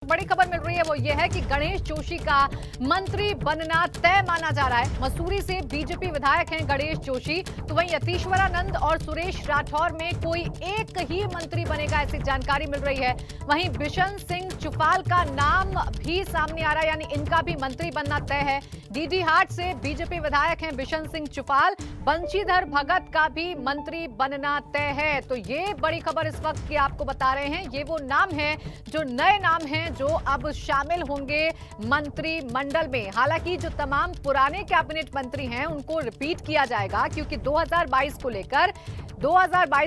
बड़ी खबर मिल रही है वो ये है कि गणेश जोशी का मंत्री बनना तय माना जा रहा है। मसूरी से बीजेपी विधायक हैं गणेश जोशी, तो वहीं यतीश्वरानंद और सुरेश राठौर में कोई एक ही मंत्री बनेगा, ऐसी जानकारी मिल रही है। वहीं बिशन सिंह चुफाल का नाम भी सामने आ रहा है, यानी इनका भी मंत्री बनना तय है। डीडी हाट से बीजेपी विधायक हैं बिशन सिंह चुफाल, बंशीधर भगत का भी मंत्री बनना तय है। तो ये बड़ी खबर इस वक्त की आपको बता रहे हैं। ये वो नाम है जो नए नाम हैं जो अब शामिल होंगे मंत्रिमंडल में। हालांकि जो तमाम पुराने कैबिनेट मंत्री हैं उनको रिपीट किया जाएगा, क्योंकि 2022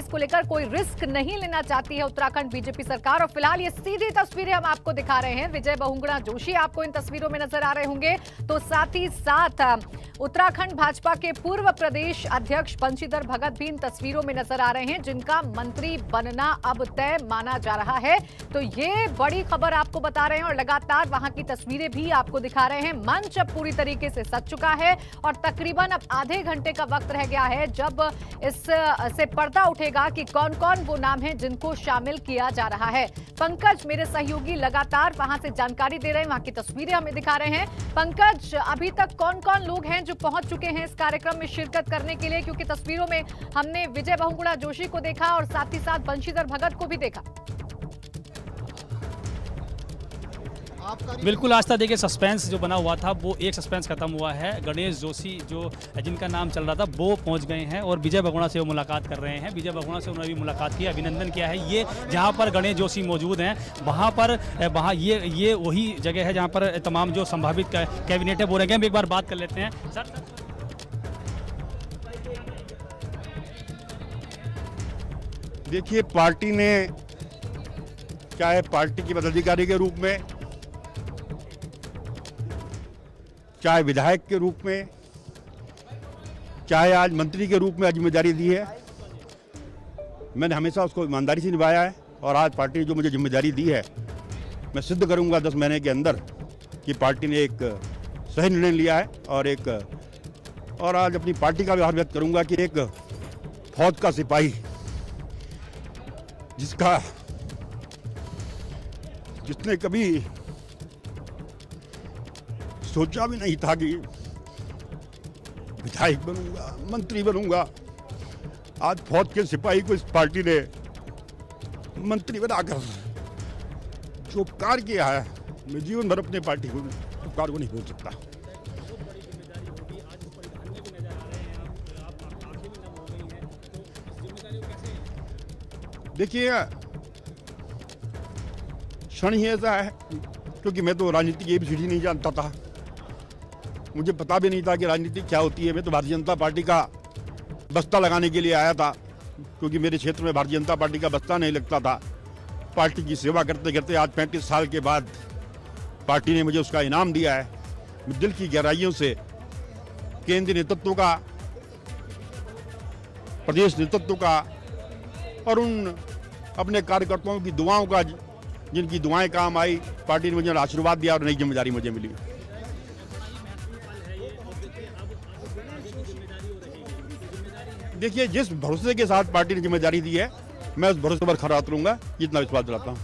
को लेकर कोई रिस्क नहीं लेना चाहती है उत्तराखंड बीजेपी सरकार। और फिलहाल ये सीधी तस्वीरें हम आपको दिखा रहे हैं। विजय बहुगुणा जोशी आपको इन तस्वीरों में नजर आ रहे होंगे, तो साथ ही साथ उत्तराखंड भाजपा के पूर्व प्रदेश अध्यक्ष बंशीधर भगत भी इन तस्वीरों में नजर आ रहे हैं, जिनका मंत्री बनना अब तय माना जा रहा है। तो ये बड़ी खबर आपको बता रहे हैं और लगातार वहां की तस्वीरें भी आपको दिखा रहे हैं। मंच अब पूरी तरीके से सज चुका है और तकरीबन अब आधे घंटे का वक्त रह गया है जब इस से पर्दा उठेगा कि कौन कौन वो नाम है जिनको शामिल किया जा रहा है। पंकज मेरे सहयोगी लगातार वहां से जानकारी दे रहे हैं, वहां की तस्वीरें हमें दिखा रहे हैं। पंकज, अभी तक कौन कौन लोग हैं जो पहुंच चुके हैं इस कार्यक्रम में शिरकत करने के लिए? क्योंकि तस्वीरों में हमने विजय बहुगुणा जोशी को देखा और साथ ही साथ बंशीधर भगत को भी देखा। बिल्कुल आस्था, देखिए सस्पेंस जो बना हुआ था वो एक सस्पेंस खत्म हुआ है। गणेश जोशी जो जिनका नाम चल रहा था वो पहुंच गए हैं और विजय बहुगुणा से वो मुलाकात कर रहे हैं। विजय बहुगुणा से उन्होंने भी मुलाकात की, अभिनंदन किया है। ये जहां पर गणेश जोशी मौजूद हैं वहाँ ये वही जगह है जहां पर तमाम जो संभावित कैबिनेट है वो रहेंगे। हम एक बार बात कर लेते हैं सर। देखिए, पार्टी ने चाहे पार्टी के पदाधिकारी के रूप में, चाहे विधायक के रूप में, चाहे आज मंत्री के रूप में जिम्मेदारी दी है, मैंने हमेशा उसको ईमानदारी से निभाया है। और आज पार्टी ने जो मुझे जिम्मेदारी दी है, मैं सिद्ध करूंगा 10 महीने के अंदर कि पार्टी ने एक सही निर्णय लिया है। और आज अपनी पार्टी का भी आभार व्यक्त करूंगा कि एक फौज का सिपाही जिसने कभी सोचा भी नहीं था कि विधायक बनूंगा, मंत्री बनूंगा, आज फौज के सिपाही को इस पार्टी ने मंत्री बनाकर जो उपकार किया है, मैं जीवन भर अपने पार्टी को उपकार को नहीं भूल सकता। देखिए, क्षण ही ऐसा है, क्योंकि मैं तो राजनीति की ABCD नहीं जानता था। मुझे पता भी नहीं था कि राजनीति क्या होती है। मैं तो भारतीय जनता पार्टी का बस्ता लगाने के लिए आया था, क्योंकि मेरे क्षेत्र में भारतीय जनता पार्टी का बस्ता नहीं लगता था। पार्टी की सेवा करते करते आज 35 साल के बाद पार्टी ने मुझे उसका इनाम दिया है। मैं दिल की गहराइयों से केंद्रीय नेतृत्व का, प्रदेश नेतृत्व का और उन अपने कार्यकर्ताओं की दुआओं का, जिनकी दुआएं काम आई, पार्टी ने मुझे आशीर्वाद दिया और नई जिम्मेदारी मुझे मिली। देखिए, जिस भरोसे के साथ पार्टी ने जिम्मेदारी दी है, मैं उस भरोसे पर खरा उतरूंगा, इतना विश्वास दिलाता हूँ।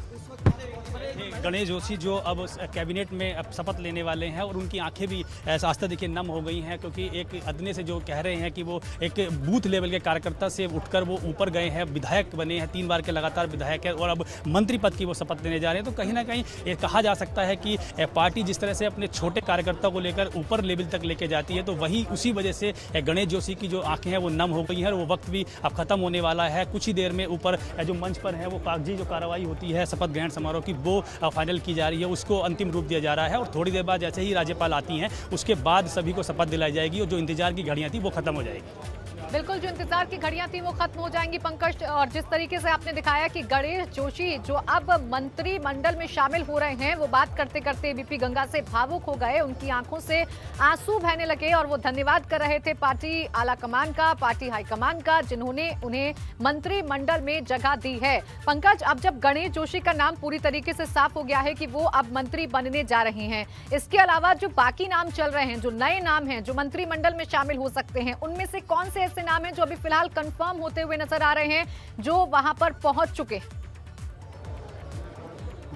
गणेश जोशी जो अब कैबिनेट में अब शपथ लेने वाले हैं और उनकी आंखें भी आस्था देखिए नम हो गई हैं, क्योंकि एक अदने से जो कह रहे हैं कि वो एक बूथ लेवल के कार्यकर्ता से उठकर वो ऊपर गए हैं, विधायक बने हैं, 3 बार के लगातार विधायक है और अब मंत्री पद की वो शपथ लेने जा रहे हैं। तो कहीं ना कहीं ये कहा जा सकता है कि पार्टी जिस तरह से अपने छोटे कार्यकर्ता को लेकर ऊपर लेवल तक लेके जाती है, तो वही उसी वजह से गणेश जोशी की जो आंखें हैं वो नम हो गई हैं और वो वक्त भी अब खत्म होने वाला है। कुछ ही देर में ऊपर जो मंच पर है वो कागजी जो कार्रवाई होती है शपथ ग्रहण समारोह की, वो फाइनल की जा रही है, उसको अंतिम रूप दिया जा रहा है। और थोड़ी देर बाद जैसे ही राज्यपाल आती हैं उसके बाद सभी को शपथ दिलाई जाएगी और जो इंतजार की घड़ियां थी वो खत्म हो जाएगी। बिल्कुल, जो इंतजार की घड़ियां थी वो खत्म हो जाएंगी पंकज। और जिस तरीके से आपने दिखाया कि गणेश जोशी जो अब मंत्रिमंडल में शामिल हो रहे हैं, वो बात करते करते बीपी गंगा से भावुक हो गए, उनकी आंखों से आंसू बहने लगे और वो धन्यवाद कर रहे थे पार्टी आला कमान का, पार्टी हाईकमान का, जिन्होंने उन्हें मंत्रिमंडल में जगह दी है। पंकज, अब जब गणेश जोशी का नाम पूरी तरीके से साफ हो गया है कि वो अब मंत्री बनने जा रहे हैं, इसके अलावा जो बाकी नाम चल रहे हैं, जो नए नाम हैं जो मंत्रिमंडल में शामिल हो सकते हैं, उनमें से कौन से ऐसे नाम हैं जो अभी फिलहाल कंफर्म होते हुए नजर आ रहे हैं, जो वहां पर पहुंच चुके हैं?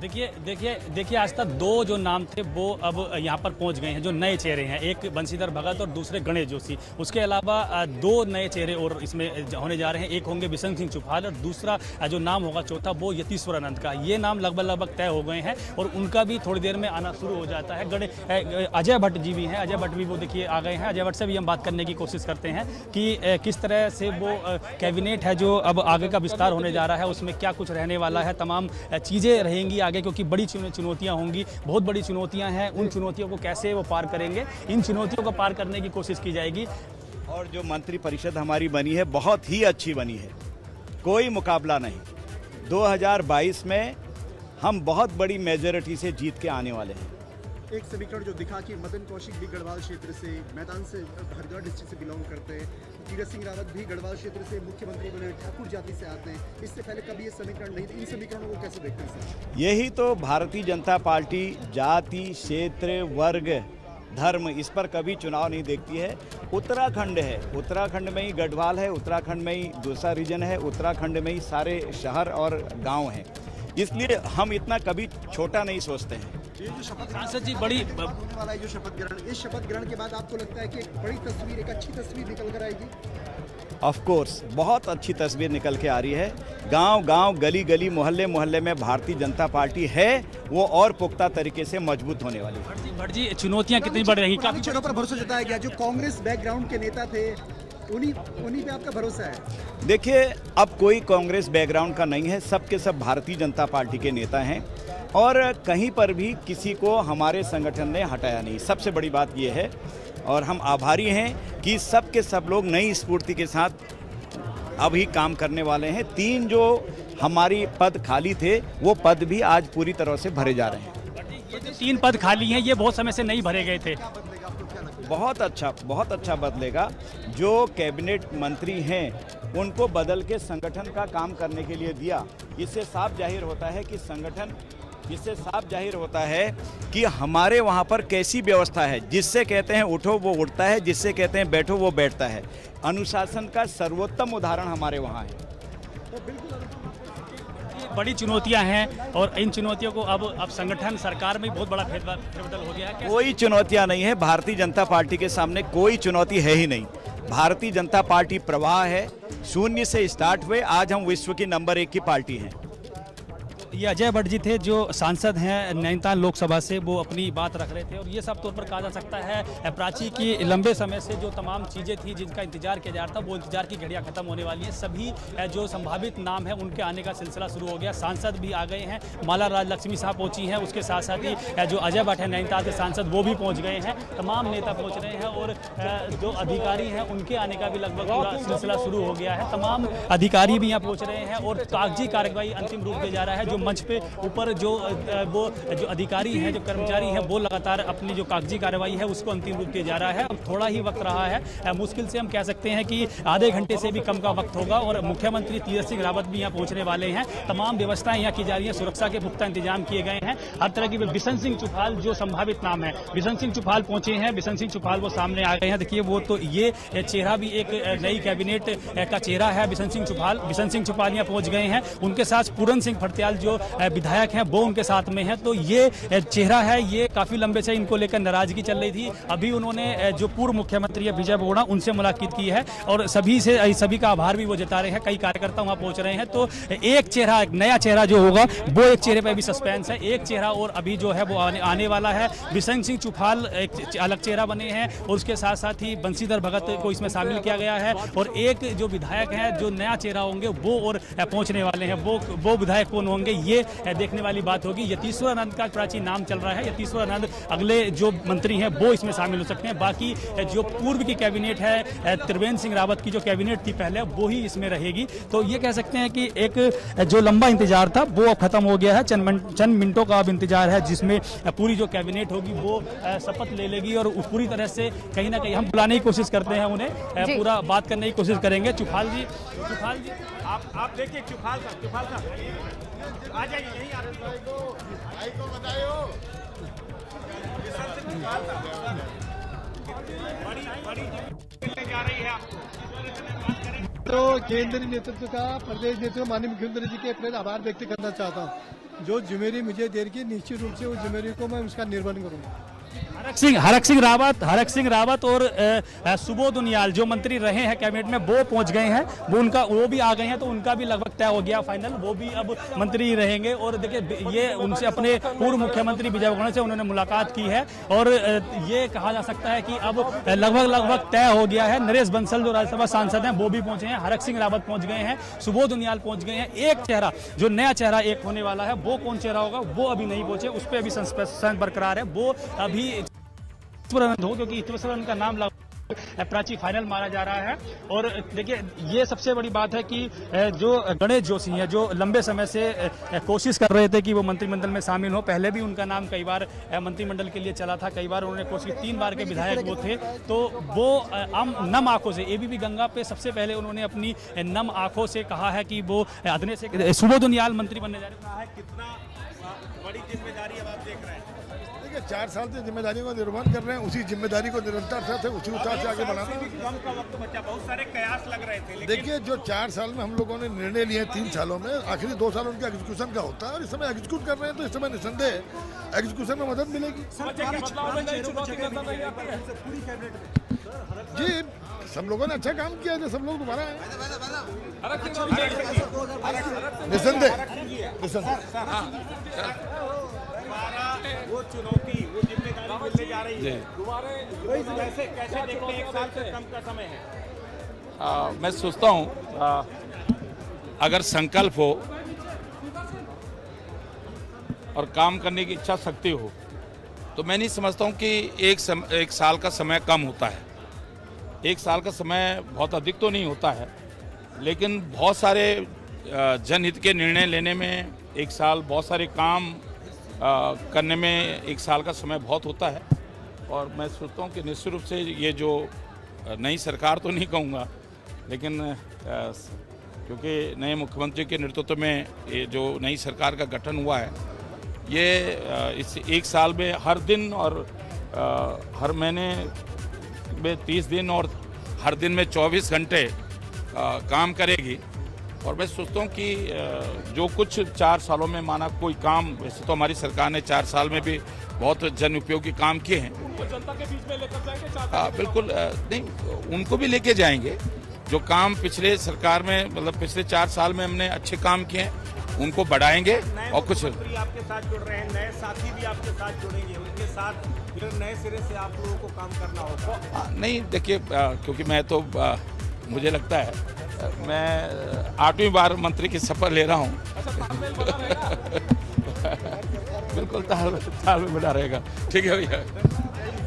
देखिए आज तक दो जो नाम थे वो अब यहाँ पर पहुँच गए हैं, जो नए चेहरे हैं, एक बंशीधर भगत और दूसरे गणेश जोशी। उसके अलावा दो नए चेहरे और इसमें होने जा रहे हैं, एक होंगे बिशन सिंह चुफाल और दूसरा जो नाम होगा चौथा वो यतीश्वरानंद का। ये नाम लगभग तय हो गए हैं और उनका भी थोड़ी देर में आना शुरू हो जाता है। अजय भट्ट जी भी हैं, अजय भट्ट भी वो देखिए आ गए हैं। अजय भट्ट से भी हम बात करने की कोशिश करते हैं कि किस तरह से वो कैबिनेट है जो अब आगे का विस्तार होने जा रहा है, उसमें क्या कुछ रहने वाला है, तमाम चीज़ें रहेंगी आगे, क्योंकि बड़ी चुनौतियां होंगी, बहुत बड़ी चुनौतियां हैं। उन चुनौतियों को कैसे वो पार करेंगे, इन चुनौतियों को पार करने की कोशिश की जाएगी। और जो मंत्रिपरिषद हमारी बनी है बहुत ही अच्छी बनी है, कोई मुकाबला नहीं। 2022 में हम बहुत बड़ी मेजॉरिटी से जीत के आने वाले हैं। एक समीकरण जो दिखा कि मदन कौशिक भी गढ़वाल क्षेत्र से, मैदान से, हरिद्वार डिस्ट्रिक्ट से बिलोंग करते हैं, तीरथ सिंह रावत भी गढ़वाल क्षेत्र से मुख्यमंत्री बने, ठाकुर जाति से आते हैं। इससे पहले कभी ये समीकरण नहीं थे। इन समीकरणों को कैसे देखते हैं सर? यही तो भारतीय जनता पार्टी जाति, क्षेत्र, वर्ग, धर्म, इस पर कभी चुनाव नहीं देखती है। उत्तराखंड है, उत्तराखंड में ही गढ़वाल है, उत्तराखंड में ही दूसरा रीजन है, उत्तराखंड में ही सारे शहर और गाँव हैं, इसलिए हम इतना कभी छोटा नहीं सोचते हैं। ये जो शपथ सांसद जी बड़ी होने वाला है, जो शपथ ग्रहण, इस शपथ ग्रहण के बाद आपको लगता है कि एक बड़ी तस्वीर, एक अच्छी तस्वीर निकल कर आएगी? ऑफ कोर्स बहुत अच्छी तस्वीर निकल के आ रही है। गांव-गांव, गली-गली, मोहल्ले-मोहल्ले में भारतीय जनता पार्टी है, वो और पुख्ता तरीके से मजबूत होने वाली है। भट्ट जी चुनौतियां कितनी बढ़ रही? काफी चीजों पर भरोसा जताया गया। जो कांग्रेस बैकग्राउंड के नेता थे उन्हीं पे आपका भरोसा है? देखिए, अब कोई कांग्रेस बैकग्राउंड का नहीं है, सब के सब भारतीय जनता पार्टी के नेता हैं और कहीं पर भी किसी को हमारे संगठन ने हटाया नहीं। सबसे बड़ी बात यह है और हम आभारी हैं कि सब के सब लोग नई स्फूर्ति के साथ अभी काम करने वाले हैं। 3 जो हमारी पद खाली थे वो पद भी आज पूरी तरह से भरे जा रहे हैं। ये जो 3 पद खाली हैं ये बहुत समय से नहीं भरे गए थे। बहुत अच्छा बदलेगा। जो कैबिनेट मंत्री हैं उनको बदल के संगठन का काम करने के लिए दिया। इससे साफ जाहिर होता है कि हमारे वहाँ पर कैसी व्यवस्था है। जिससे कहते हैं उठो वो उठता है, जिससे कहते हैं बैठो वो बैठता है। अनुशासन का सर्वोत्तम उदाहरण हमारे वहाँ है। बड़ी चुनौतियां हैं और इन चुनौतियों को अब संगठन, सरकार में बहुत बड़ा फेरबदल हो गया है। कोई चुनौतियां नहीं है, भारतीय जनता पार्टी के सामने कोई चुनौती है ही नहीं। भारतीय जनता पार्टी प्रवाह है, शून्य से स्टार्ट हुए, आज हम विश्व की नंबर 1 की पार्टी हैं। ये अजय भट्ट जी थे जो सांसद हैं नैनीताल लोकसभा से, वो अपनी बात रख रहे थे और ये सब तौर पर कहा जा सकता है प्राची की लंबे समय से जो तमाम चीज़ें थी जिनका इंतजार किया जा रहा था वो इंतजार की घड़ियां खत्म होने वाली हैं। सभी जो संभावित नाम है उनके आने का सिलसिला शुरू हो गया। सांसद भी आ गए हैं, माला राजलक्ष्मी साहब पहुंची हैं, उसके साथ साथ ही जो अजय भट्ट है नैनीताल के सांसद वो भी पहुँच गए हैं। तमाम नेता पहुँच रहे हैं और जो अधिकारी हैं उनके आने का भी लगभग पूरा सिलसिला शुरू हो गया है। तमाम अधिकारी भी यहाँ पहुँच रहे हैं और कागजी कार्रवाई अंतिम रूप दिया जा रहा है। जो मंच पे ऊपर जो अधिकारी हैं, जो कर्मचारी हैं, वो लगातार अपनी जो कागजी कार्रवाई है उसको अंतिम रूप दिया जा रहा है। अब थोड़ा ही वक्त रहा है, मुश्किल से हम कह सकते हैं कि आधे घंटे से भी कम का वक्त होगा और मुख्यमंत्री तीरथ सिंह रावत भी यहाँ पहुँचने वाले हैं। तमाम व्यवस्थाएं यहाँ की जा रही है, सुरक्षा के पुख्ता इंतजाम किए गए हैं। हर तरह की बिशन सिंह चुफाल जो संभावित नाम है, बिशन सिंह चुफाल पहुंचे हैं। बिशन सिंह चुफाल वो सामने आ गए हैं। देखिए वो तो ये चेहरा भी एक नई कैबिनेट का चेहरा है। बिशन सिंह चुफाल यहाँ पहुंच गए हैं। उनके साथ पूरन सिंह फर्त्याल जो विधायक हैं वो उनके साथ में हैं। तो ये चेहरा है, ये काफी लंबे से इनको लेकर नाराजगी चल रही थी। अभी उन्होंने जो पूर्व मुख्यमंत्री है विजय बहुगुणा उनसे मुलाकात की है और सभी का आभार भी वो जता रहे हैं। कई कार्यकर्ता वहां पहुंच रहे हैं। तो एक चेहरा, एक नया चेहरा जो होगा वो एक चेहरे पर भी सस्पेंस है। एक चेहरा और अभी जो है वो आने वाला है। बिशन सिंह चुफाल एक अलग चेहरा बने हैं और उसके साथ साथ ही बंशीधर भगत को इसमें शामिल किया गया है और एक जो विधायक है, जो नया चेहरा होंगे वो और पहुंचने वाले हैं। वो विधायक कौन होंगे ये देखने वाली बात होगी। यतीश्वरानंद का प्राचीन नाम चल रहा है। यतीश्वरानंद अगले जो मंत्री हैं वो इसमें शामिल हो सकते हैं। बाकी जो पूर्व की कैबिनेट है, त्रिवेंद्र सिंह रावत की जो कैबिनेट थी पहले, वो ही इसमें रहेगी। तो ये कह सकते हैं कि एक जो लंबा इंतजार था वो अब खत्म हो गया है। चंद मिनटों का अब इंतजार है जिसमें पूरी जो कैबिनेट होगी वो शपथ ले लेगी और पूरी तरह से कहीं ना कहीं हम बुलाने की कोशिश करते हैं उन्हें, पूरा बात करने की कोशिश करेंगे। चुफाल जी आप देखिए, चुफाल साहब आ जाइए, यही आ रहे को बताओ। बड़ी जा रही है तो केंद्रीय नेतृत्व का, प्रदेश नेतृत्व, माननीय मुख्यमंत्री जी के अपने आभार व्यक्त करना चाहता हूँ। जो जिम्मेदारी मुझे दे रही निश्चित रूप से वो जिम्मेदारी को मैं उसका निर्वहन करूँगा। हरक सिंह रावत और सुबोध उनियाल जो मंत्री रहे हैं कैबिनेट में वो पहुंच गए हैं, वो भी आ गए हैं, तो उनका भी लगभग तय हो गया फाइनल, वो भी अब मंत्री रहेंगे। और देखिए ये उनसे अपने पूर्व मुख्यमंत्री विजय बहुगुणा से उन्होंने मुलाकात की है और ये कहा जा सकता है कि अब लगभग तय हो गया है। नरेश बंसल जो राज्यसभा सांसद हैं वो भी पहुंचे हैं, हरक सिंह रावत पहुंच गए हैं, सुबोध उनियाल पहुंच गए हैं। एक चेहरा जो नया चेहरा एक होने वाला है वो कौन चेहरा होगा वो अभी नहीं पहुंचे, उस पर अभी संशय बरकरार है। वो अभी हो क्योंकि ईश्वरानंद का नाम प्राची फाइनल माना जा रहा है। और देखिए ये सबसे बड़ी बात है कि जो गणेश जोशी हैं जो लंबे समय से कोशिश कर रहे थे कि वो मंत्रिमंडल में शामिल हो, पहले भी उनका नाम कई बार मंत्रिमंडल के लिए चला था, कई बार उन्होंने कोशिश, 3 बार के विधायक वो थे, तो वो नम आंखों से एबीपी गंगा पे सबसे पहले उन्होंने अपनी नम आंखों से कहा है कि वो अदने से सुबोध उनियाल मंत्री बनने जा रहे हैं। कितना बड़ी जिम्मेदारी अब आप देख रहे हैं? 4 साल से जिम्मेदारियों का निर्वहन कर रहे हैं, उसी जिम्मेदारी को निरंतरता से उसी उत्साह से आगे बढ़ाना। कम का वक्त बचा, बहुत सारे कयास लग रहे थे, देखिए जो 4 साल में हम लोगों ने निर्णय लिए 3 सालों में, आखिरी 2 साल उनके एग्जीक्यूशन का होता है और इस समय एग्जीक्यूट कर रहे हैं, तो इस समय निसंदेह एग्जीक्यूशन में मदद मिलेगी। जी सब लोगों ने अच्छा काम किया है, सब लोग दोबारा आए निसंदेह। वो चुनौती, वो जिम्मेदारी मिलने जा रही है, कैसे देखते हैं? 1 साल से कम का समय है। मैं सोचता हूँ अगर संकल्प हो और काम करने की इच्छा शक्ति हो तो मैं नहीं समझता हूँ कि 1 साल का समय कम होता है। 1 साल का समय बहुत अधिक तो नहीं होता है, लेकिन बहुत सारे जनहित के निर्णय लेने में 1 साल, बहुत सारे काम करने में 1 साल का समय बहुत होता है। और मैं सोचता हूँ कि निश्चित रूप से ये जो नई सरकार तो नहीं कहूँगा, लेकिन क्योंकि नए मुख्यमंत्री के नेतृत्व में ये जो नई सरकार का गठन हुआ है, ये इस 1 साल में हर दिन और हर महीने में 30 दिन और हर दिन में 24 घंटे काम करेगी। और मैं सोचता हूँ कि जो कुछ 4 सालों में माना कोई काम, वैसे तो हमारी सरकार ने 4 साल में भी बहुत जन उपयोगी काम किए हैं, तो जनता के बीच में लेकर जाएंगे। बिल्कुल नहीं, उनको भी लेके जाएंगे। जो काम पिछले सरकार में, मतलब पिछले 4 साल में हमने अच्छे काम किए हैं, उनको बढ़ाएंगे। और कुछ आपके साथ जुड़ रहे हैं, नए साथी भी आपके साथ जुड़ेंगे, उनके साथ फिर नए सिरे से आप लोगों को काम करना होगा। नहीं देखिए, क्योंकि मैं तो मुझे लगता है मैं 8वीं बार मंत्री की शपथ ले रहा हूँ। बिल्कुल ताल में बना रहेगा। ठीक है भैया।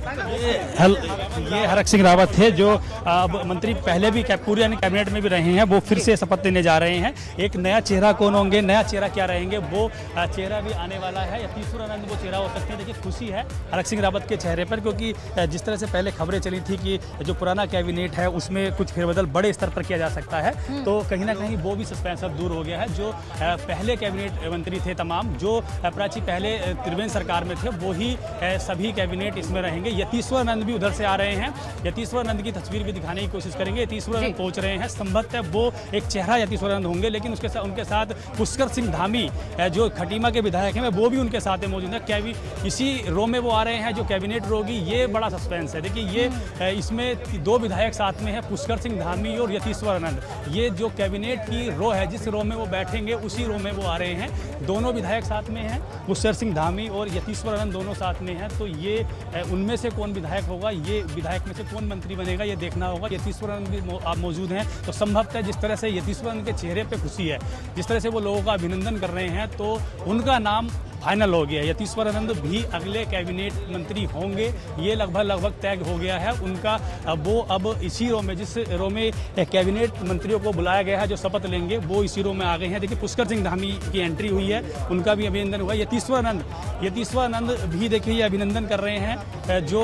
ये हरक सिंह रावत थे जो अब मंत्री पहले भी पूरे कैबिनेट में भी रहे हैं, वो फिर से शपथ लेने जा रहे हैं। एक नया चेहरा कौन होंगे, नया चेहरा क्या रहेंगे, वो चेहरा भी आने वाला है। ईश्वरानंद वो चेहरा हो सकते हैं। देखिए खुशी है हरक सिंह रावत के चेहरे पर, क्योंकि जिस तरह से पहले खबरें चली थी कि जो पुराना कैबिनेट है उसमें कुछ फेरबदल बड़े स्तर पर किया जा सकता है, तो कहीं ना कहीं वो भी सस्पेंस अब दूर हो गया है। जो पहले कैबिनेट मंत्री थे तमाम, जो प्राची पहले त्रिवेंद्र सरकार में थे, वो ही सभी कैबिनेट इसमें रहेंगे। यतीश्वरानंद भी उधर से आ रहे हैं, यतीश्वरानंद की तस्वीर भी दिखाने की कोशिश करेंगे। यतीश्वरानंद पहुंच रहे हैं, संभवतः वो एक चेहरा यतीश्वरानंद होंगे, लेकिन उनके साथ पुष्कर सिंह धामी जो खटीमा के विधायक हैं वो भी उनके साथ मौजूद है। क्या इसी रो में वो आ रहे हैं जो कैबिनेट रो होगी, ये बड़ा सस्पेंस है। देखिए ये इसमें 2 विधायक साथ में है, पुष्कर सिंह धामी और यतीश्वरानंद। ये जो कैबिनेट की रो है, जिस रो में वो बैठेंगे उसी रो में वो आ रहे हैं। दोनों विधायक साथ में हैं, पुष्कर सिंह धामी और यतीश्वरानंद दोनों साथ में हैं। तो ये उनमें से कौन विधायक होगा, ये विधायक में से कौन मंत्री बनेगा, ये देखना होगा। यतीश्वरानंद भी आप मौजूद हैं, तो संभवतः जिस तरह से यतीश्वरानंद के चेहरे पे खुशी है, जिस तरह से वो लोगों का अभिनंदन कर रहे हैं, तो उनका नाम फाइनल हो गया है। यतीश्वरानंद भी अगले कैबिनेट मंत्री होंगे, ये लगभग तय हो गया है उनका। वो अब इसी रो में, जिस रो में कैबिनेट मंत्रियों को बुलाया गया है जो शपथ लेंगे, वो इसी रो में आ गए हैं। देखिए पुष्कर सिंह धामी की एंट्री हुई है, उनका भी अभिनंदन हुआ। यतीश्वरानंद भी देखिए ये अभिनंदन कर रहे हैं। जो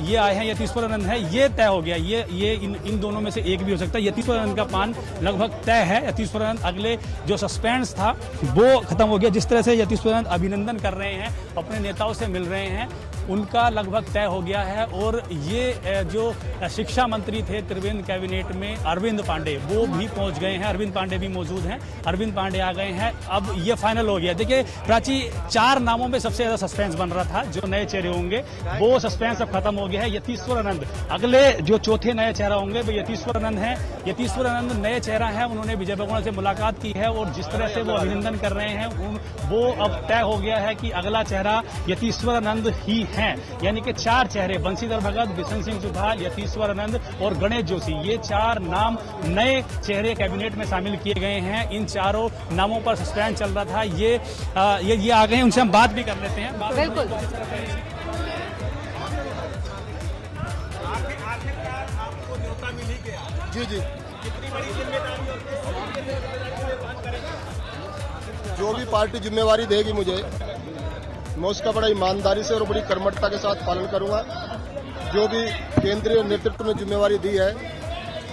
ये आए हैं यतीश्वरानंद है, ये तय हो गया। ये इन दोनों में से एक भी हो सकता है। यतीश्वरानंद का पान लगभग तय है। यतीश्वरानंद, अगले जो सस्पेंस था वो खत्म हो गया। जिस तरह से यतीश्वरानंद अभिनंदन कर रहे हैं, अपने नेताओं से मिल रहे हैं, उनका लगभग तय हो गया है। और ये जो शिक्षा मंत्री थे त्रिवेंद्र कैबिनेट में अरविंद पांडे, वो भी पहुंच गए हैं। अरविंद पांडे भी मौजूद हैं, अरविंद पांडे आ गए हैं। अब ये फाइनल हो गया। देखिए प्राची, 4 नामों में सबसे ज्यादा सस्पेंस बन रहा था, जो नए चेहरे होंगे वो सस्पेंस अब खत्म हो गया है। यतीश्वरानंद अगले जो चौथे नए चेहरा होंगे वो यतीश्वरानंद हैं। यतीश्वरानंद नए चेहरा हैं, उन्होंने विजय बहुगुणा से मुलाकात की है और जिस तरह से वो अभिनंदन कर रहे हैं वो अब तय हो गया है कि अगला चेहरा यतीश्वरानंद ही हैं। यानी कि 4 चेहरे, बंशीधर भगत, बिशन सिंह जुभाल, यतीश्वरानंद और गणेश जोशी, ये 4 नाम नए चेहरे कैबिनेट में शामिल किए गए हैं। इन चारों नामों पर सस्पेंस चल रहा था। ये आ गए हैं, उनसे हम बात भी कर लेते हैं। बिल्कुल। जी जी, जो भी पार्टी जिम्मेवारी देगी मुझे, मैं उसका बड़ा ईमानदारी से और बड़ी कर्मठता के साथ पालन करूंगा। जो भी केंद्रीय नेतृत्व में जिम्मेवारी दी है,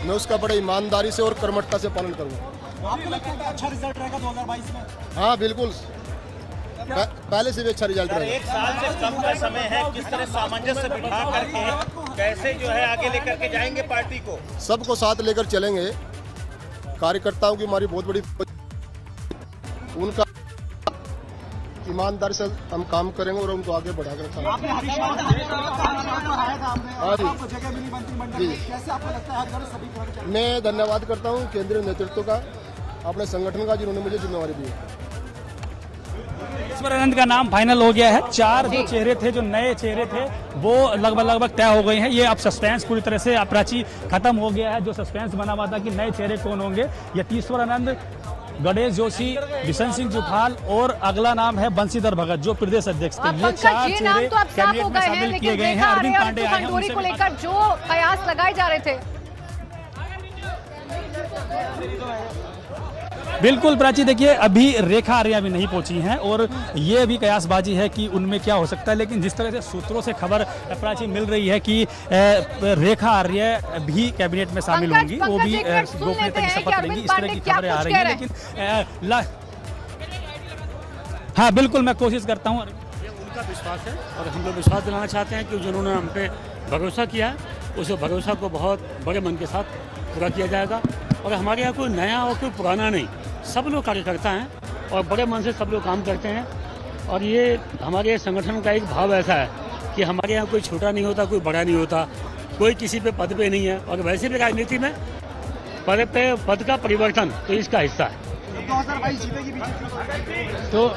मैं उसका बड़ा ईमानदारी से और कर्मठता से पालन करूंगा। आपको लगता है कि अच्छा रिजल्ट रहेगा 2022 में? हाँ बिल्कुल, पहले से भी अच्छा रिजल्ट रहेगा। 1 साल से कम का समय है, किस तरह सामंजस्य बिठा करके कैसे जो है आगे लेकर के जाएंगे पार्टी को? सबको साथ लेकर चलेंगे। कार्यकर्ताओं की हमारी बहुत बड़ी, उनका ईमानदारी से हम काम करेंगे और उनको आगे बढ़ाकर रखेंगे। मैं धन्यवाद करता हूँ केंद्रीय नेतृत्व का, अपने संगठन का, जिन्होंने मुझे जिम्मेवारी दी है। यतीश्वरानंद का नाम फाइनल हो गया है। 4 जो चेहरे थे, जो नए चेहरे थे, वो लगभग तय हो गए हैं। ये अब सस्पेंस पूरी तरह से प्राची खत्म हो गया है। जो सस्पेंस बना हुआ था कि नए चेहरे कौन होंगे, यतीश्वरानंद, गणेश जोशी, बिशन सिंह जुभाल और अगला नाम है बंशीधर भगत, जो प्रदेश अध्यक्ष थे। ये 4 चेहरे तो अब साफ हो कैबिनेट में गए हैं, शामिल किए लेकिन गए हैं। अरविंद पांडे आए हैं, खंडूरी उनसे को लेकर जो कयास लगाए जा रहे थे। बिल्कुल प्राची, देखिए अभी रेखा आर्या भी नहीं पहुंची हैं और ये भी कयासबाजी है कि उनमें क्या हो सकता है। लेकिन जिस तरह से सूत्रों से खबर प्राची मिल रही है कि रेखा आर्या भी कैबिनेट में शामिल होंगी, वो भी गोपनीयता की शपथ लेंगी, इस तरह की खबरें आ रही हैं। लेकिन हाँ बिल्कुल, मैं कोशिश करता हूँ। ये उनका विश्वास है और हम लोग विश्वास दिलाना चाहते हैं कि जिन्होंने हम पे भरोसा किया है, उस भरोसा को बहुत बड़े मन के साथ पूरा किया जाएगा। और हमारे यहाँ कोई नया और कोई पुराना नहीं, सब लोग कार्यकर्ता हैं और बड़े मन से सब लोग काम करते हैं। और ये हमारे संगठन का एक भाव ऐसा है कि हमारे यहाँ कोई छोटा नहीं होता, कोई बड़ा नहीं होता, कोई किसी पे पद पे नहीं है। और वैसे भी राजनीति में पद का परिवर्तन तो इसका हिस्सा है। 2022 जीतेगी बीजेपी। तो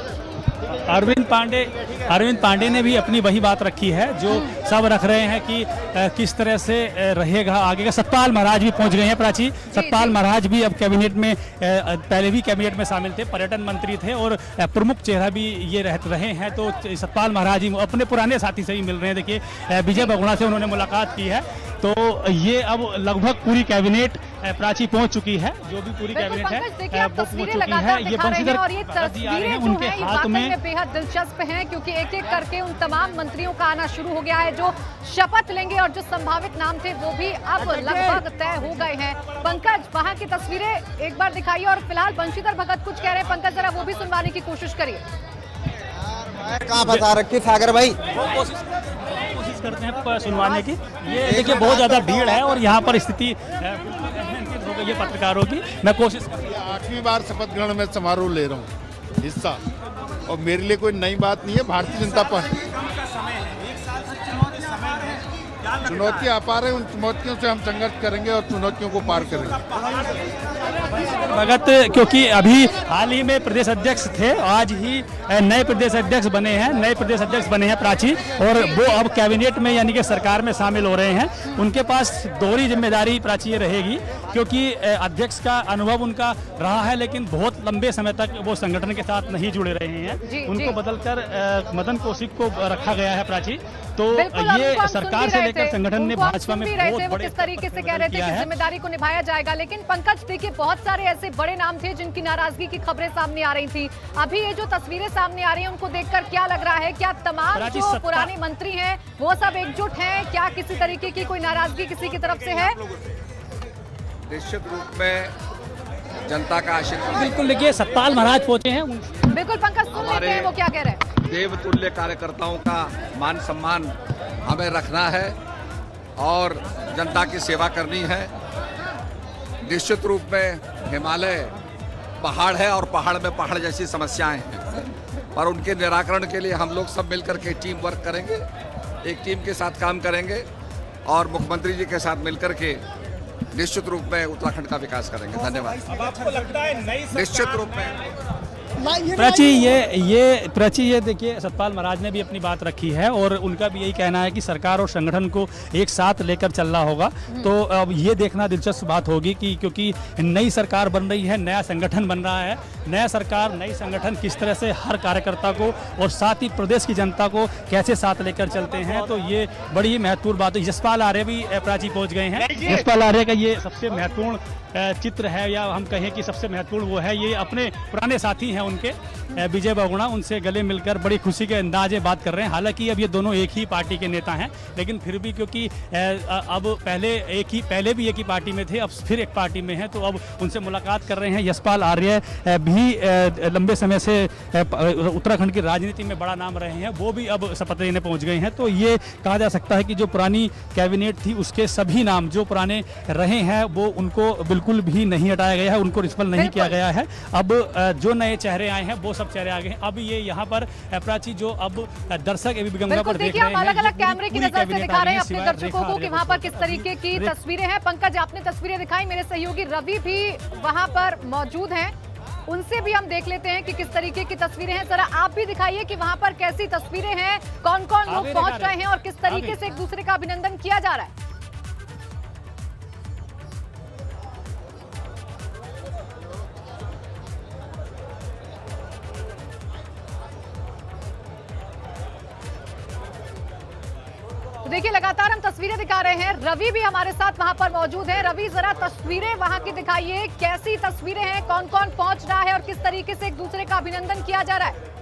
अरविंद पांडे ने भी अपनी वही बात रखी है जो सब रख रहे हैं कि किस तरह से रहेगा आगे का। सतपाल महाराज भी पहुंच गए हैं प्राची। सतपाल महाराज भी अब कैबिनेट में, पहले भी कैबिनेट में शामिल थे, पर्यटन मंत्री थे और प्रमुख चेहरा भी ये रहे हैं। तो सतपाल महाराज ही अपने पुराने साथी से ही मिल रहे हैं। देखिए विजय बहुगुणा से उन्होंने मुलाकात की है। तो ये अब लगभग पूरी कैबिनेट प्राची पहुंच चुकी है। जो भी पूरी कैबिनेट है वो पहुंच चुकी है। ये बंशीधर उनके हाथ में बेहद दिलचस्प हैं, क्योंकि एक एक करके उन तमाम मंत्रियों का आना शुरू हो गया है जो शपथ लेंगे और जो संभावित नाम थे वो भी अब लगभग तय हो गए हैं। पंकज, वहां की तस्वीरें एक बार दिखाइए और फिलहाल बंशीधर भगत कुछ कह रहे हैं। पंकज, जरा वो भी सुनवाने की कोशिश करिए। कहाँ फंसा रखी सागर भाई? कोशिश करते हैं सुनवाने की। ये देखिए बहुत ज्यादा भीड़ है और यहाँ पर स्थिति हो गई है पत्रकारों की। मैं कोशिश 8वीं बार शपथ ग्रहण में समारोह ले रहा हूँ हिस्सा, और मेरे लिए कोई नई बात नहीं है। भारतीय जनता पार्टी चुनौतियाँ आ पा रहे हैं, उन चुनौतियों से हम संघर्ष करेंगे और चुनौतियों को पार करेंगे। भगत, क्योंकि अभी हाल ही में प्रदेश अध्यक्ष थे, आज ही नए प्रदेश अध्यक्ष बने हैं प्राची, और वो अब कैबिनेट में यानी कि सरकार में शामिल हो रहे हैं। उनके पास दोहरी जिम्मेदारी प्राची ये रहेगी, क्योंकि अध्यक्ष का अनुभव उनका रहा है, लेकिन बहुत लंबे समय तक वो संगठन के साथ नहीं जुड़े रहे हैं। उनको बदलकर मदन कौशिक को रखा गया है प्राची। तो ये सरकार से लेकर संगठन ने भाजपा में बहुत बड़े किस तरीके से कह रहे थे कि जिम्मेदारी को निभाया जाएगा। लेकिन पंकज, देखिए बहुत सारे ऐसे बड़े नाम थे जिनकी नाराजगी की खबरें सामने आ रही थी। अभी ये जो तस्वीरें सामने आ रही हैं, उनको देखकर क्या लग रहा है? क्या तमाम जो पुराने मंत्री हैं वो सब एकजुट हैं? क्या किसी तरीके की कोई नाराजगी किसी की तरफ से है? निश्चित रूप में जनता का आशीर्वाद। बिल्कुल, देखिए सतपाल महाराज पहुंचे हैं। बिल्कुल पंकज, सुन लेते हैं वो क्या कह रहे हैं। देवतुल्य कार्यकर्ताओं का मान सम्मान हमें रखना है और जनता की सेवा करनी है। निश्चित रूप में हिमालय पहाड़ है और पहाड़ में पहाड़ जैसी समस्याएं हैं, पर उनके निराकरण के लिए हम लोग सब मिलकर के टीम वर्क करेंगे, एक टीम के साथ काम करेंगे और मुख्यमंत्री जी के साथ मिलकर के निश्चित रूप में उत्तराखंड का विकास करेंगे। धन्यवाद। अब आपको लगता है नई निश्चित रूप में प्राची ये देखिए, सतपाल महाराज ने भी अपनी बात रखी है और उनका भी यही कहना है कि सरकार और संगठन को एक साथ लेकर चलना होगा। तो अब ये देखना दिलचस्प बात होगी कि क्योंकि नई सरकार बन रही है, नया संगठन बन रहा है, नया सरकार नई संगठन किस तरह से हर कार्यकर्ता को और साथ ही प्रदेश की जनता को कैसे साथ लेकर चलते हैं, तो ये बड़ी ही महत्वपूर्ण बात है। यशपाल आर्य भी प्राची पहुंच गए हैं। यशपाल आर्य का ये सबसे महत्वपूर्ण चित्र है, या हम कहें कि सबसे महत्वपूर्ण वो है, ये अपने पुराने साथी हैं उनके विजय बहुगुणा, उनसे गले मिलकर बड़ी खुशी के अंदाज में बात कर रहे हैं। हालांकि अब ये दोनों एक ही पार्टी के नेता हैं, लेकिन फिर भी क्योंकि अब पहले भी एक ही पार्टी में थे, अब फिर एक पार्टी में हैं, तो अब उनसे मुलाकात कर रहे हैं। यशपाल आर्य भी लंबे समय से उत्तराखंड की राजनीति में बड़ा नाम रहे हैं, वो भी अब शपथ लेने पहुँच गए हैं। तो ये कहा जा सकता है कि जो पुरानी कैबिनेट थी उसके सभी नाम जो पुराने रहे हैं वो उनको बिल्कुल भी नहीं हटाया गया है, उनको रिस्पल नहीं किया गया है। अब जो नए चेहरे आए हैं वो सब चेहरे आ गए हैं। अब ये यहाँ पर प्राची जो अब दर्शक एबी गंगा पर देख रहे हैं, अलग अलग कैमरे की नजर से दिखा रहे हैं अपने दर्शकों को कि वहाँ पर किस तरीके की तस्वीरें हैं। पंकज, आपने तस्वीरें दिखाई, मेरे सहयोगी रवि भी वहाँ पर मौजूद हैं, उनसे भी हम देख लेते हैं कि किस तरीके की तस्वीरें हैं। जरा आप भी दिखाइए कि वहाँ पर कैसी तस्वीरें हैं, कौन कौन लोग पहुंच रहे हैं और किस तरीके से एक दूसरे का अभिनंदन किया जा रहा है। तो देखिए, लगातार हम तस्वीरें दिखा रहे हैं, रवि भी हमारे साथ वहां पर मौजूद है। रवि, जरा तस्वीरें वहां की दिखाइए, कैसी तस्वीरें हैं, कौन कौन पहुंच रहा है और किस तरीके से एक दूसरे का अभिनंदन किया जा रहा है।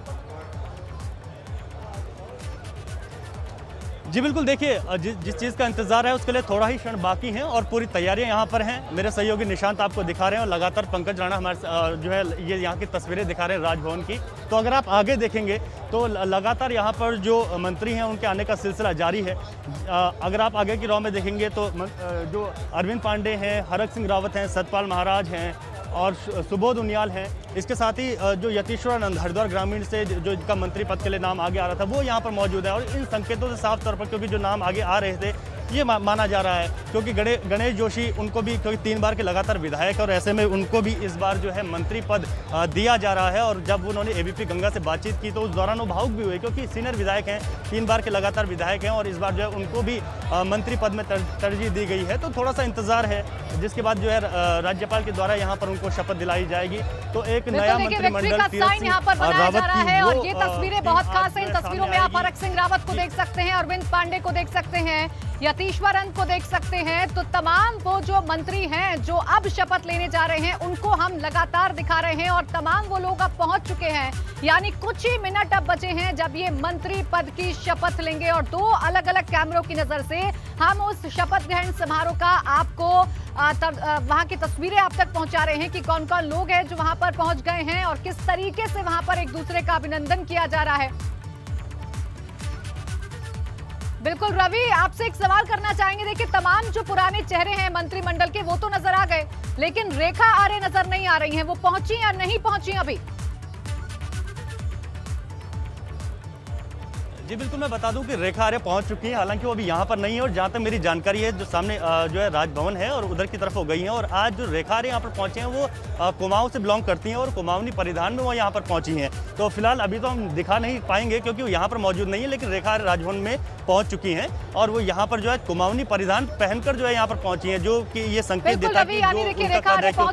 जी बिल्कुल, देखिए जिस चीज़ का इंतजार है उसके लिए थोड़ा ही क्षण बाकी हैं और पूरी तैयारियां यहाँ पर हैं। मेरे सहयोगी निशांत आपको दिखा रहे हैं और लगातार पंकज राणा हमारे जो है ये यहाँ की तस्वीरें दिखा रहे हैं राजभवन की। तो अगर आप आगे देखेंगे तो लगातार यहाँ पर जो मंत्री हैं उनके आने का सिलसिला जारी है। अगर आप आगे की रॉ में देखेंगे तो जो अरविंद पांडे हैं, हरक सिंह रावत हैं, सतपाल महाराज हैं और सुबोध उनियाल हैं। इसके साथ ही जो यतीश्वरानंद हरिद्वार ग्रामीण से जो इनका मंत्री पद के लिए नाम आगे आ रहा था वो यहाँ पर मौजूद है। और इन संकेतों से साफ तौर पर क्योंकि जो नाम आगे आ रहे थे ये माना जा रहा है क्योंकि गणेश जोशी उनको भी क्योंकि 3 बार के लगातार विधायक और ऐसे में उनको भी इस बार जो है मंत्री पद दिया जा रहा है। और जब उन्होंने एबीपी गंगा से बातचीत की तो उस दौरान वो भावुक भी हुए क्योंकि सीनियर विधायक हैं, 3 बार के लगातार विधायक हैं और इस बार जो है उनको भी मंत्री पद में तरजीह दी गई है। तो थोड़ा सा इंतजार है, जिसके बाद जो है राज्यपाल के द्वारा यहाँ पर उनको शपथ दिलाई जाएगी। तो एक नया मंत्रिमंडल यहाँ पर बनाया जा रहा है और ये तस्वीरें बहुत खास है। इन तस्वीरों में आप हरक सिंह रावत को देख सकते हैं, अरविंद पांडे को देख सकते हैं, यतीश्वरन को देख सकते हैं। तो तमाम वो जो मंत्री हैं जो अब शपथ लेने जा रहे हैं उनको हम लगातार दिखा रहे हैं और तमाम वो लोग अब पहुंच चुके हैं। यानी कुछ ही मिनट अब बचे हैं जब ये मंत्री पद की शपथ लेंगे और 2 अलग अलग कैमरों की नजर से हम उस शपथ ग्रहण समारोह का आपको वहां की तस्वीरें आप तक पहुंचा रहे हैं कि कौन कौन लोग हैं जो वहां पर पहुंच गए हैं और किस तरीके से वहां पर एक दूसरे का अभिनंदन किया जा रहा है। बिल्कुल रवि, आपसे एक सवाल करना चाहेंगे। देखिए, तमाम जो पुराने चेहरे हैं मंत्रिमंडल के वो तो नजर आ गए, लेकिन रेखा आर्य नजर नहीं आ रही हैं। वो पहुंची या नहीं पहुंची अभी? जी बिल्कुल, मैं बता दूं कि रेखा आर्य पहुंच चुकी है, हालांकि वो अभी यहाँ पर नहीं है और जहाँ तक मेरी जानकारी है जो सामने जो है राजभवन है और उधर की तरफ हो गई हैं। और आज जो रेखा आर्य यहाँ पर पहुंचे हैं वो कुमाऊं से बिलोंग करती हैं और कुमाऊनी परिधान में वो यहाँ पर पहुंची हैं। तो फिलहाल अभी तो हम दिखा नहीं पाएंगे क्योंकि वो यहाँ पर मौजूद नहीं है, लेकिन रेखा आर्य राजभवन में पहुंच चुकी हैं और वो यहाँ पर जो है कुमाऊनी परिधान पहनकर जो है यहाँ पर पहुंची है, जो कि ये संकेत देता है कि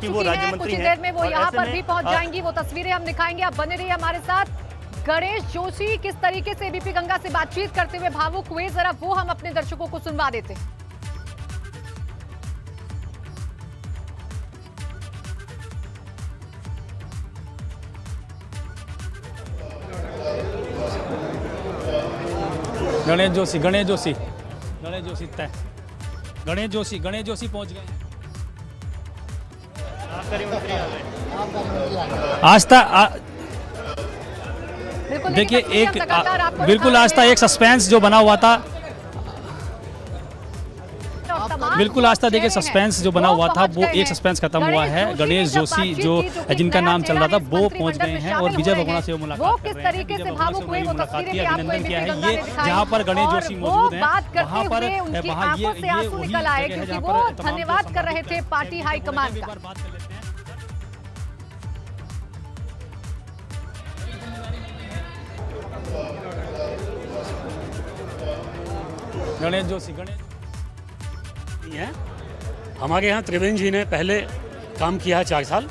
वो राज्य मंत्री हैं। देर में वो यहाँ पर भी पहुंच जाएंगी, वो तस्वीरें हम दिखाएंगे। आप बने रहिए हमारे साथ। गणेश जोशी किस तरीके से एबीपी गंगा से बातचीत करते हुए भावुक हुए, जरा वो हम अपने दर्शकों को सुनवा देते हैं। गणेश जोशी पहुंच गए। देखिए एक बिल्कुल आज था एक सस्पेंस जो बना हुआ था, बिल्कुल आज था देखिए सस्पेंस जो बना हुआ था वो एक सस्पेंस खत्म हुआ है। गणेश जोशी जो जिनका नाम चल रहा था वो पहुंच गए हैं और विजय बहुगुणा से वो मुलाकात कर रहे हैं। विजय बहुगुणा से उन्होंने मुलाकात की, अभिनंदन किया है। ये जहाँ पर गणेश जोशी मौजूद हैं वहाँ पर ये वही जगह है जहाँ पर धन्यवाद कर रहे थे पार्टी हाईकमान का। गणेश जोशी है हमारे यहाँ त्रिवेंद्र जी ने पहले काम किया है 4 साल,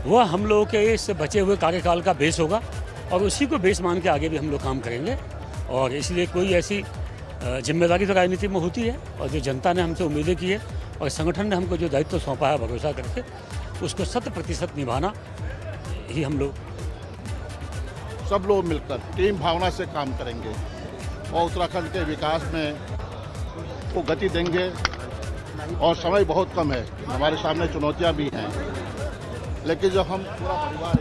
वह हम लोगों के इस बचे हुए कार्यकाल का बेस होगा और उसी को बेस मान के आगे भी हम लोग काम करेंगे। और इसलिए कोई ऐसी जिम्मेदारी तो राजनीति में होती है और जो जनता ने हमसे उम्मीदें की है और संगठन ने हमको जो दायित्व सौंपा है भरोसा करके उसको 100% निभाना ही हम लोग सब लोग मिलकर टीम भावना से काम करेंगे और उत्तराखंड के विकास में को गति देंगे। और समय बहुत कम है, हमारे सामने चुनौतियां भी हैं, लेकिन जब हम पूरा परिवार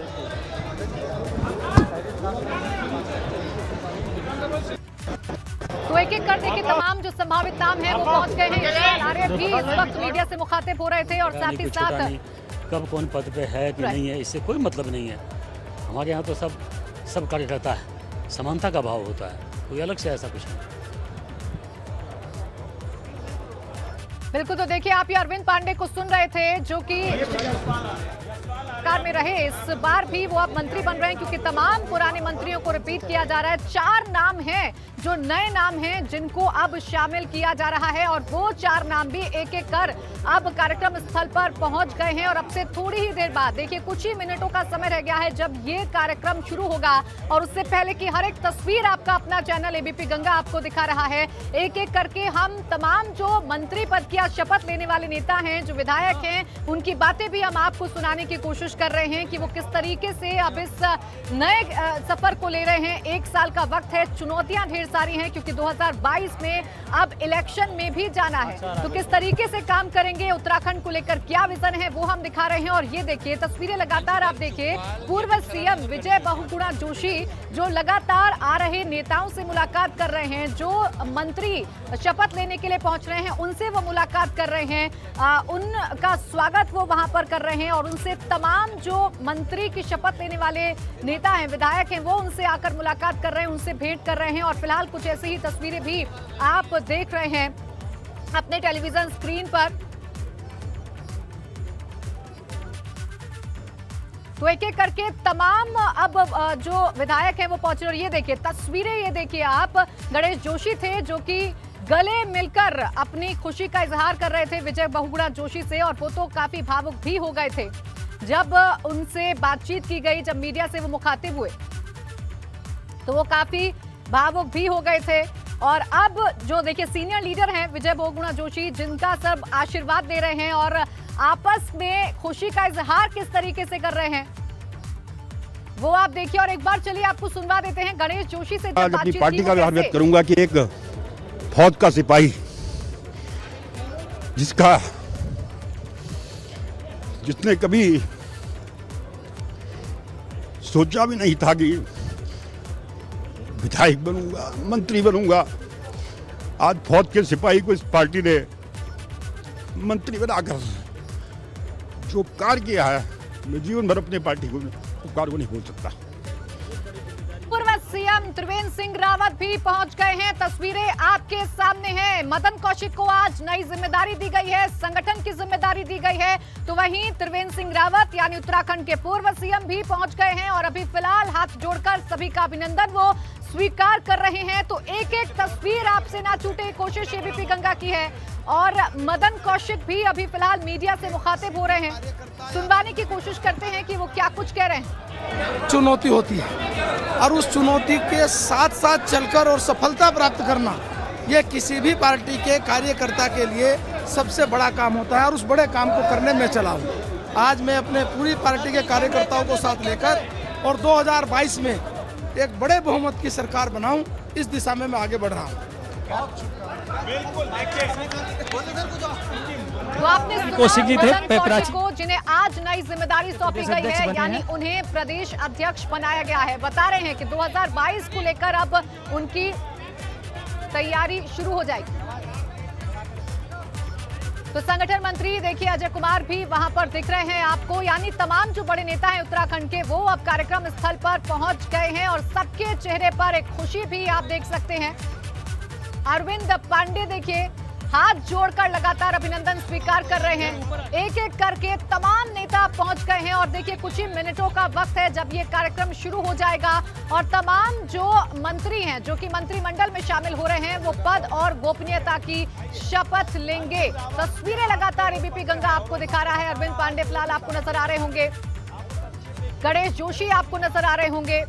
तो एक कर देखिए तमाम जो संभावित नाम है वो पहुंच गए हैं। आर्य भी इस वक्त मीडिया से मुखातिब हो रहे थे और साथ ही साथ कब कौन पद पे है कि नहीं है इससे कोई मतलब नहीं है। हमारे यहाँ तो सब कार्यकर्ता है, समानता का भाव होता है, कोई अलग से ऐसा कुछ नहीं। बिल्कुल, तो देखिए आप ये अरविंद पांडे को सुन रहे थे जो कि सरकार में रहे, इस बार भी वो अब मंत्री बन रहे हैं क्योंकि तमाम पुराने मंत्रियों को रिपीट किया जा रहा है। 4 नाम हैं जो नए नाम हैं जिनको अब शामिल किया जा रहा है और वो 4 नाम भी एक एक कर अब कार्यक्रम स्थल पर पहुंच गए हैं। और अब से थोड़ी ही देर बाद देखिए कुछ ही मिनटों का समय रह गया है जब ये कार्यक्रम शुरू होगा और उससे पहले की हर एक तस्वीर आपका अपना चैनल एबीपी गंगा आपको दिखा रहा है। एक एक करके हम तमाम जो मंत्री पद की शपथ लेने वाले नेता हैं, जो विधायक हैं, उनकी बातें भी हम आपको सुनाने की कोशिश कर रहे हैं कि वो किस तरीके से अब इस नए सफर को ले रहे हैं। 1 साल का वक्त है, चुनौतियां ढेर सारी हैं क्योंकि 2022 में अब इलेक्शन में भी जाना है, तो किस तरीके से काम करेंगे, उत्तराखंड को लेकर क्या विजन है वो हम दिखा रहे हैं। और ये देखिए तस्वीरें लगातार आप देखिए, पूर्व सीएम विजय बहुगुणा जोशी जो लगातार आ रहे नेताओं से मुलाकात कर रहे हैं, जो मंत्री शपथ लेने के लिए पहुंच रहे हैं उनसे वो मुलाकात कर रहे हैं, उनका स्वागत वो वहां पर कर रहे हैं और उनसे तमाम जो मंत्री की शपथ लेने वाले नेता हैं, विधायक हैं, वो उनसे आकर मुलाकात कर रहे हैं, उनसे भेंट कर रहे हैं। और फिलहाल कुछ ऐसी ही तस्वीरें भी आप देख रहे हैं अपने टेलीविजन स्क्रीन पर। तो एक एक करके तमाम अब जो विधायक हैं वो पहुंच रहे हैं। ये देखिए तस्वीरें, ये देखिए आप, गणेश जोशी थे जो कि गले मिलकर अपनी खुशी का इजहार कर रहे थे विजय बहुगुणा जोशी से और वो तो काफी भावुक भी हो गए थे जब उनसे बातचीत की गई, जब मीडिया से वो मुखातिब हुए तो वो काफी भावुक भी हो गए थे। और अब जो देखिए सीनियर लीडर हैं विजय बहुगुणा जोशी, जिनका सब आशीर्वाद दे रहे हैं और आपस में खुशी का इजहार किस तरीके से कर रहे हैं वो आप देखिए। और एक बार चलिए आपको सुनवा देते हैं गणेश जोशी से। अपनी पार्टी का व्यक्त करूंगा कि एक फौज का सिपाही जिसने कभी सोचा भी नहीं था कि विधायक बनूंगा, मंत्री बनूंगा, आज फौज के सिपाही को इस पार्टी ने मंत्री बनाकर जो उपकार किया है, मैं जीवन भर अपनी पार्टी को उपकार को नहीं भूल सकता। पूर्व सीएम त्रिवेंद्र सिंह रावत भी पहुंच गए हैं, तस्वीरें आपके सामने हैं। मदन कौशिक को आज नई जिम्मेदारी दी गई है, संगठन की जिम्मेदारी दी गई है, तो वहीं त्रिवेंद्र सिंह रावत यानी उत्तराखंड के पूर्व सीएम भी पहुंच गए हैं और अभी फिलहाल हाथ जोड़कर सभी का अभिनंदन वो स्वीकार कर रहे हैं। तो एक एक तस्वीर आपसे ना छूटे कोशिश एबीपी गंगा की है और मदन कौशिक भी अभी फिलहाल मीडिया से मुखातिब हो रहे हैं, सुनवाने की कोशिश करते हैं कि वो क्या कुछ कह रहे हैं। चुनौती होती है और उस चुनौती के साथ साथ चलकर और सफलता प्राप्त करना, ये किसी भी पार्टी के कार्यकर्ता के लिए सबसे बड़ा काम होता है और उस बड़े काम को करने में चला हूँ। आज मैं अपने पूरी पार्टी के कार्यकर्ताओं को साथ लेकर और 2022 में एक बड़े बहुमत की सरकार बनाऊं, इस दिशा में मैं आगे बढ़ रहा हूं। तो आपने कौशिक जी थे, मदन कौशिक प्राची। को जिन्हें आज नई जिम्मेदारी सौंपी गई अध्यक्ष है, बने यानी हैं। उन्हें प्रदेश अध्यक्ष बनाया गया है। बता रहे हैं कि 2022 को लेकर अब उनकी तैयारी शुरू हो जाएगी। तो संगठन मंत्री देखिए अजय कुमार भी वहां पर दिख रहे हैं आपको, यानी तमाम जो बड़े नेता हैं उत्तराखंड के वो अब कार्यक्रम स्थल पर पहुंच गए हैं और सबके चेहरे पर एक खुशी भी आप देख सकते हैं। अरविंद पांडे देखिए हाथ जोड़कर लगातार अभिनंदन स्वीकार कर रहे हैं। एक एक करके तमाम नेता पहुंच गए हैं और देखिए कुछ ही मिनटों का वक्त है जब ये कार्यक्रम शुरू हो जाएगा और तमाम जो मंत्री हैं जो कि मंत्रिमंडल में शामिल हो रहे हैं वो पद और गोपनीयता की शपथ लेंगे। तस्वीरें लगातार एबीपी गंगा आपको दिखा रहा है। अरविंद पांडे फिलहाल आपको नजर आ रहे होंगे, गणेश जोशी आपको नजर आ रहे होंगे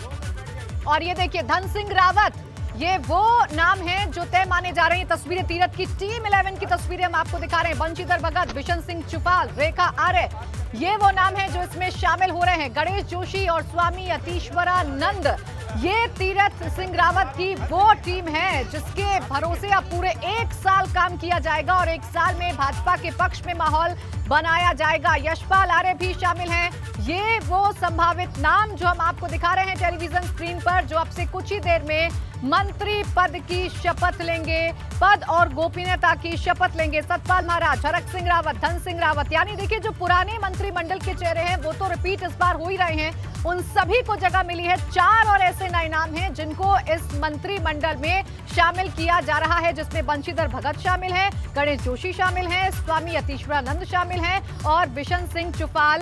और ये देखिए धन सिंह रावत, ये वो नाम हैं जो तय माने जा रहे हैं। तस्वीरें तीरथ की टीम 11 की तस्वीरें हम आपको दिखा रहे हैं। बंशीधर भगत, बिशन सिंह चुफाल, रेखा आर्य, ये वो नाम हैं जो इसमें शामिल हो रहे हैं। गणेश जोशी और स्वामी यतीश्वरानंद, ये तीरथ सिंह रावत की वो टीम है जिसके भरोसे अब पूरे 1 साल काम किया जाएगा और 1 साल में भाजपा के पक्ष में माहौल बनाया जाएगा। यशपाल आर्य भी शामिल हैं। ये वो संभावित नाम जो हम आपको दिखा रहे हैं टेलीविजन स्क्रीन पर, जो अब से कुछ ही देर में मंत्री पद की शपथ लेंगे, पद और गोपनीयता की शपथ लेंगे। सतपाल महाराज, हरक सिंह रावत, धन सिंह रावत, यानी देखिए जो पुराने मंत्रिमंडल के चेहरे हैं वो तो रिपीट इस बार हो ही रहे हैं। उन सभी को जगह मिली है। 4 और ऐसे नए नाम हैं जिनको इस मंत्रिमंडल में शामिल किया जा रहा है, जिसमें बंशीधर भगत शामिल हैं, गणेश जोशी शामिल हैं, स्वामी यतीश्वरानंद शामिल हैं और बिशन सिंह चुफाल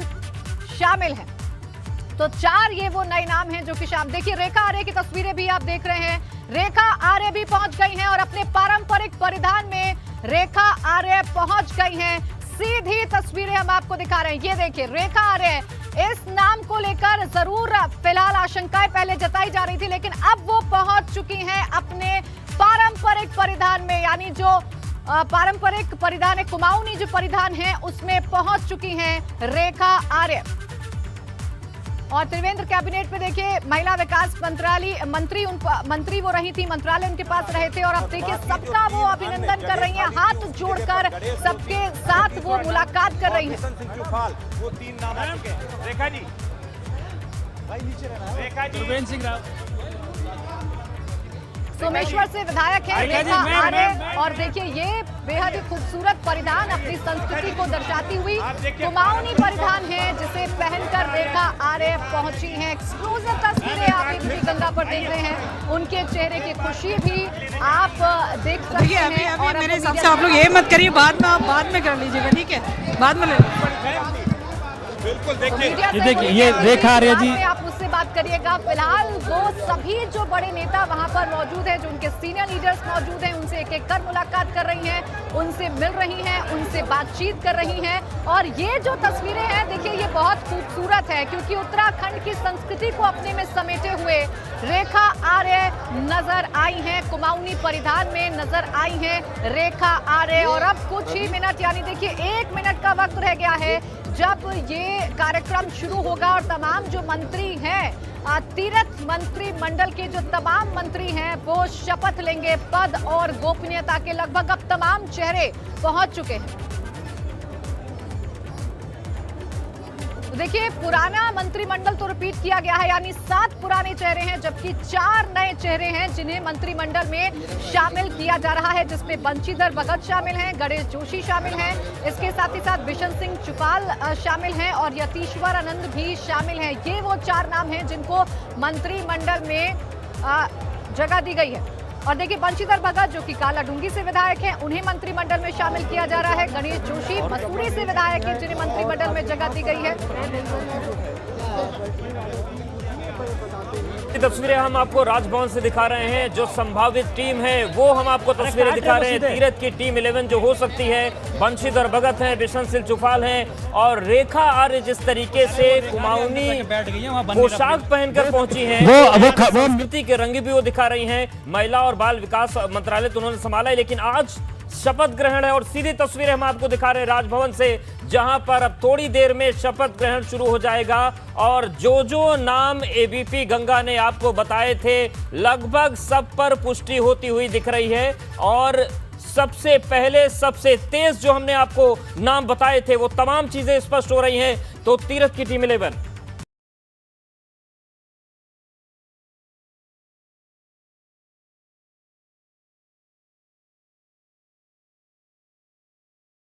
शामिल हैं। तो 4 ये वो नए नाम हैं जो कि देखिए रेखा आर्य की तस्वीरें भी आप देख रहे हैं। रेखा आर्य भी पहुंच गई हैं और अपने पारंपरिक परिधान में रेखा आर्य पहुंच गई हैं। सीधी तस्वीरें हम आपको दिखा रहे हैं। ये देखिए रेखा आर्य, इस नाम को लेकर जरूर फिलहाल आशंकाएं पहले जताई जा रही थी, लेकिन अब वो पहुंच चुकी हैं अपने पारंपरिक परिधान में, यानी जो पारंपरिक परिधान है, कुमाऊनी जो परिधान है उसमें पहुंच चुकी हैं रेखा आर्य। और त्रिवेंद्र कैबिनेट में देखिए महिला विकास मंत्री वो रही थी, मंत्रालय उनके पास रहे थे और अब देखिए सबका वो अभिनंदन कर रही हैं, हाथ जोड़कर सबके साथ वो मुलाकात कर रही हैं। वो 3 नाम आ चुके हैं। रेखा जी, भाई नीचे रहना। रेखा जी, त्रिवेंद्र सिंह रावत, सोमेश्वर से विधायक हैं रेखा आर्य और देखिए ये बेहद ही खूबसूरत परिधान अपनी संस्कृति को दर्शाती हुई कुमाऊनी परिधान है जिसे पहनकर रेखा आर्य पहुंची हैं। एक्सक्लूसिव तस्वीरें आप एबीपी गंगा पर देख रहे हैं, उनके चेहरे की खुशी भी आप देख सकते हैं। और मेरे हिसाब से आप लोग ये मत करिए, बाद में कर लीजिएगा, ठीक है, बाद में ले बिल्कुल। देखिए ये रेखा आर्य जी, आप मुझसे बात करिएगा। फिलहाल वो सभी जो बड़े नेता वहां पर मौजूद हैं, जो उनके सीनियर लीडर्स मौजूद हैं, उनसे एक एक कर मुलाकात कर रही हैं, उनसे मिल रही हैं, उनसे बातचीत कर रही हैं। और ये जो तस्वीरें हैं देखिए ये बहुत खूबसूरत है क्योंकि उत्तराखंड की संस्कृति को अपने में समेटे हुए रेखा आर्य नजर आई हैं, कुमाऊनी परिधान में नजर आई हैं रेखा आर्य। और अब कुछ ही मिनट, यानी देखिए 1 मिनट का वक्त रह गया है जब ये कार्यक्रम शुरू होगा और तमाम जो मंत्री हैं, तीरथ मंत्रिमंडल के जो तमाम मंत्री हैं वो शपथ लेंगे पद और गोपनीयता के। लगभग अब तमाम चेहरे पहुंच चुके हैं। तो देखिए पुराना मंत्रिमंडल तो रिपीट किया गया है, यानी 7 पुराने चेहरे हैं जबकि 4 नए चेहरे हैं जिन्हें मंत्रिमंडल में शामिल किया जा रहा है, जिसमें बंशीधर भगत शामिल हैं, गणेश जोशी शामिल हैं, इसके साथ ही साथ बिशन सिंह चुफाल शामिल हैं और यतीश्वरानंद भी शामिल हैं। ये वो 4 नाम हैं जिनको मंत्रिमंडल में जगह दी गई है। और देखिए बंशीधर भगत जो कि कालाडूंगी से विधायक हैं, उन्हें मंत्रिमंडल में शामिल किया जा रहा है। गणेश जोशी मसूरी से विधायक हैं जिन्हें मंत्रिमंडल में जगह दी गई है। तस्वीरें हम आपको राजभवन से दिखा रहे हैं। जो संभावित टीम है वो हम आपको तस्वीरें दिखा रहे हैं। तीरथ की टीम 11 जो हो सकती है, बंशीधर भगत हैं, बिशन सिंह चुफाल हैं और रेखा आर्य जिस तरीके से कुमाऊनी पोशाक पहनकर पहुंची हैं, वो संस्कृति के रंग भी वो दिखा रही हैं। महिला और बाल विकास मंत्रालय तो उन्होंने संभाला है, लेकिन आज शपथ ग्रहण है और सीधी तस्वीरें हम आपको दिखा रहे हैं राजभवन से, जहां पर अब थोड़ी देर में शपथ ग्रहण शुरू हो जाएगा। और जो नाम एबीपी गंगा ने आपको बताए थे लगभग सब पर पुष्टि होती हुई दिख रही है। और सबसे पहले सबसे तेज जो हमने आपको नाम बताए थे वो तमाम चीजें स्पष्ट हो रही हैं। तो तीरथ की टीम 11